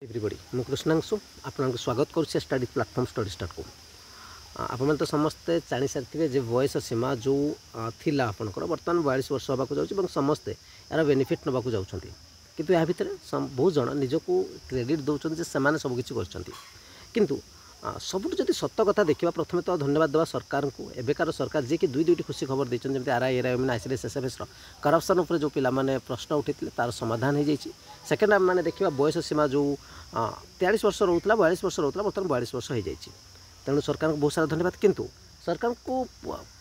Everybody मु कृष्णांशु आपको स्वागत करुच्छे स्टडी प्लाटफर्म स्टडी स्टार्ट को आपने तो समस्ते जानी सारी जे वयस सीमा जो थिला आपंकर बर्तमान 42 वर्ष होगा जाऊँ समस्ते यार बेनिफिट नवा जाऊँगी किंतु या भितर बहुत जन निजक क्रेडिट दौरान से सबकि कर सबुठ जब सत कथा देखा प्रथम तो धन्यवाद देवा सरकार को एबेकार सरकार जी कि दुईटी खुशी खबर देते जमी आरआई आईसीडीएस एसएफएस करप्शन उपर जो पिलाने प्रश्न उठी तार समाधान हो जाए। सेकेंड आम मैंने देखा बयस सीमा जो 43 वर्ष रोला 42 वर्ष रोला बर्तमान 42 वर्ष हो जाए। तेणु सरकार को बहुत सारा धन्यवाद किंतु सरकार को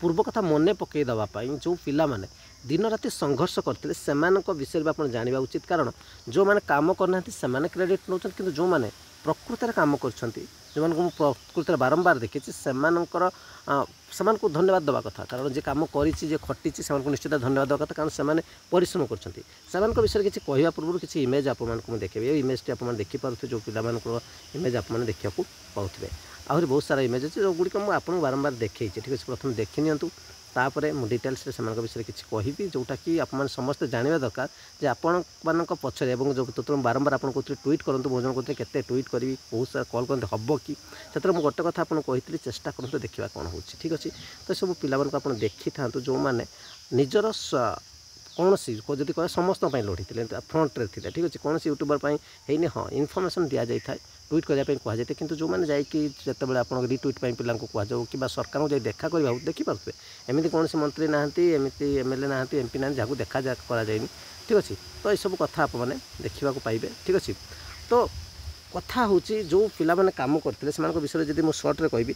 पूर्व कथा मन पकई देवाई जो पिला माने दिन राति संघर्ष करते से विषय में आप जाना उचित कारण जो मैंने काम करना से क्रेडिट नौ कि जो मैंने प्रकृत में काम कर जो प्रकृत में बारंबार देखी से को धन्यवाद देवा कथा कारण जे काम करी खटी से निश्चित धन्यवाद देवा कथा कारण से परिश्रम कर विषय किसी कहवा पूर्व किसी इमेज आपको देखे ये इमेज टी आप देखिपे जो पिला इमेज आप देखा पाथे आहरी बहुत सारा इमेज अच्छे जो गुड़िक मुझे बारंबार देखी ठीक है प्रथम देखी नियंतु तापर मु डिटेल्स विषय किसी कहि जोटा कि आप समस्ते जानवा दरकार जे आपण पछरे जो तुम बारंबार आप ट्वीट करूँ बहुत जन कहते केते ट्वीट करी बहुत सारा कल करते हम कि से गोटे कथा आपको कही चेष्टा करूँ देखा कौन हो ठीक अच्छे तो सब पिला आप देखी था जो मैंने निजर कौन सी जब कह समस्त लड़ी फ्रंट रे ठीक अच्छे कौन यूट्यूबर है हाँ इनफर्मेशन दि जाए ट्वीट करने कहुए कि जो मैंने जाते आप रिट्वीट पिला कहु कि सरकार को देखा करवा देखिपे एमती कौन मंत्री ना एमती एमएलए ना एमपी ना जहाँ देखा कराए ठीक अच्छे तो यह सब कथा आपने देखा पाइबे ठीक अच्छे। तो कथा हूँ जो पिला माने काम करते विषय जब मुझे सर्ट्रे कहि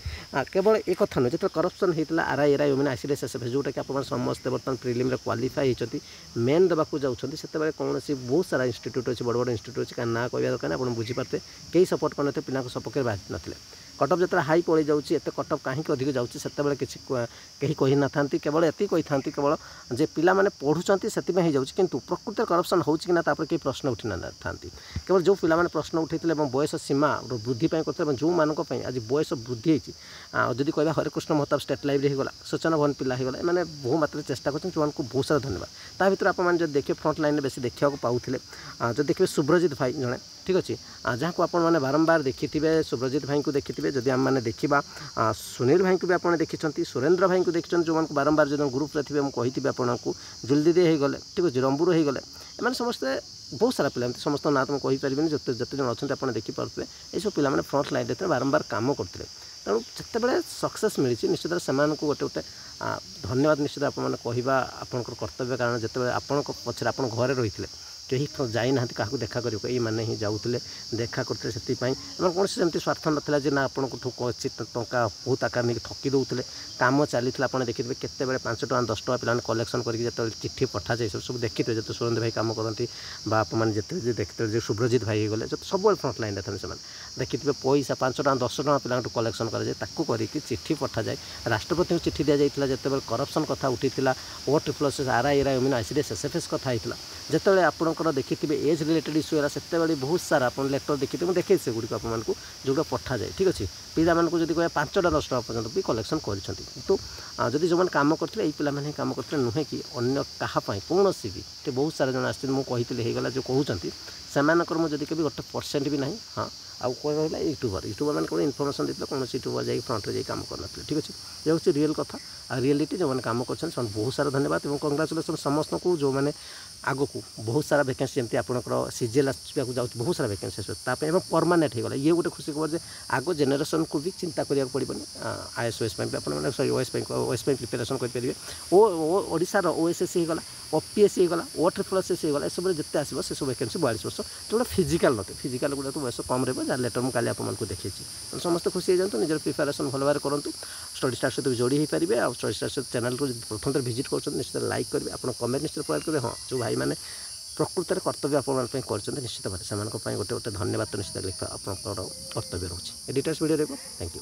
केवल एक कथा नुह जो करप्शन होता आरआई मैंने आईसीडीएस एसएफएस जोटा कि आप समस्ते बर्तमान प्रिलिम क्वालिफाई होती मेन देवाक जाऊँगी से कौन बहुत सारा इंस्टीट्यूट अच्छे बड़ बड़ इंस्टीट्यूट अच्छे ना कह दरकार आप बुझीपारे कई सपोर्ट करते पिला सपक्ष बाहरी ना कटअप जो हाई पड़ जाऊँगी एत कटअप कहीं अधिक जाऊँगी से किसी कहीं कही ना था केवल एति कही था केवल जे पिला माने पढ़ुंट से जाऊँगी किंतु प्रकृत करप्शन हो कहीं प्रश्न उठी ना था केवल जो पिला प्रश्न उठे बयस सीमा वृद्धि करते जो मानक आज बयस वृद्धि होती कह हरेकृष्ण महताब स्टेट लाइब्रेरी होगा सूचना भवन पिला होगा मैंने बहु मात्रा चेष्टा कर बहुत सारा धन्यवाद ता भर आप देखिए फ्रंट लाइन में बेस देखा पाते जो देखिए शुभ्रजित भाई जड़े ठीक अच्छे जहाँ को आपने बारंबार देखी शुभ्रजित भाई को देखी जदि आम मैंने देखा सुनील भाई को भी आपने देखी सुरेंद्र भाई को देखी जो बारंबार जो ग्रुप रे थे मुझे आपको जुल्दी दे गले ठीक अच्छे रंबूर हो गले एम समस्ते बहुत सारा पिला समस्त ना तुम कहीपर जिते जन अच्छा आप देखिपे ये सब पिला फ्रंट लाइन रे बारंबार काम करते तेणु जिते सक्सेस मिली निश्चित से गोटे गोटे धन्यवाद निश्चित आप कहवा आप कर्तव्य कारण जिते आपण पचर आप घरे रही कहीं जाना क्या देखा कर माने ही जाऊे देखा करते से कौन सेमती स्वार्थ नाला ना आपको टंका बहुत आकार नहीं ठकी दौले कम चली आप देखिए केत 5 टଙ୍କା 10 टଙ୍କା पिला कलेक्शन करके चिट्ठी पठा जाए सब देखी थे जो सुरेंद्र भाई कम करती आपने देखते जो शुभ्रजित भाई गले जो सब फ्रंट लाइन थे से देखी थे पैसा 5 टଙ୍କା 10 टଙ୍କା पिला कलेक्शन कराए चिट्ठी पठा जाए राष्ट्रपति को चिट्ठी दि जाता जिते करप्शन कथा उठी O++ आरआई आईसीडीएस एसएफएस कथा होता जिते आपंकर देखिए एज रिलेटेड इश्यू से बहुत सारा आप लेटर देखी मुझे देखी से गुड़िक आपको जोटा पठा जाए ठीक अच्छे पिला जब कह 5 टଙ୍କା 10 टଙ୍କା पर्यटन भी कलेक्शन कर जदि जो कम करते ये पिला कम करते नुहे कि अन्य क्या कौन भी बहुत सारा जन आगला जो कहते से मुझे कभी गोटे % भी ना हाँ आउ कौन रहा यूट्यूबर मैंने कौन इनफर्मेशन देते कौन यूट्यूबर जाए फ्रंट रे काम करना ठीक अच्छे ये हूँ रियल कथा आ रियलिटी जो मैंने कम कर बहुत सारा धन्यवाद और कंग्राचुलेसन समस्त को जो मैंने आग को बहुत सारा वैकेंसी जमी आपंकर सीजीएल आसवाक जाऊँ बहुत सारा वैकेंसी आसपे परमानेंट होगा ये गोटे खुशी खबर आग जेनेरेशन को भी चिंता करा पड़ोनी आईएएस ओएस आप सॉरी ओएस प्रिपेरेसन करेंगे ओडार ओएसएस होगा ओपीएससी होगा O++ होगा सब जिते आसो से सब वैकेंसी 42 वर्ष जो फिजिकाल नते फिजिकाल गुड़ा तो बयस कम रहा जहाँ लेटर मुझे आपको देखी समस्त खुशी हो जातु निजर प्रिपेरेसन भल भाव करूँ स्टडी स्टार सहित जोड़ी हो पारे आ स्टडी स्टार सहित चैनल को प्रथम भिजिट कर निश्चित लाइक करेंगे आप कमेंट निश्चित प्रोवाइड करेंगे हाँ जो भाई मैंने प्रकृत में कर्तव्य आप निश्चित भाव से गोटे गोटे धन्यवाद निश्चित लिखा आप कर्तव्य रोचे डिटेल्स वीडियो देखो थैंक यू।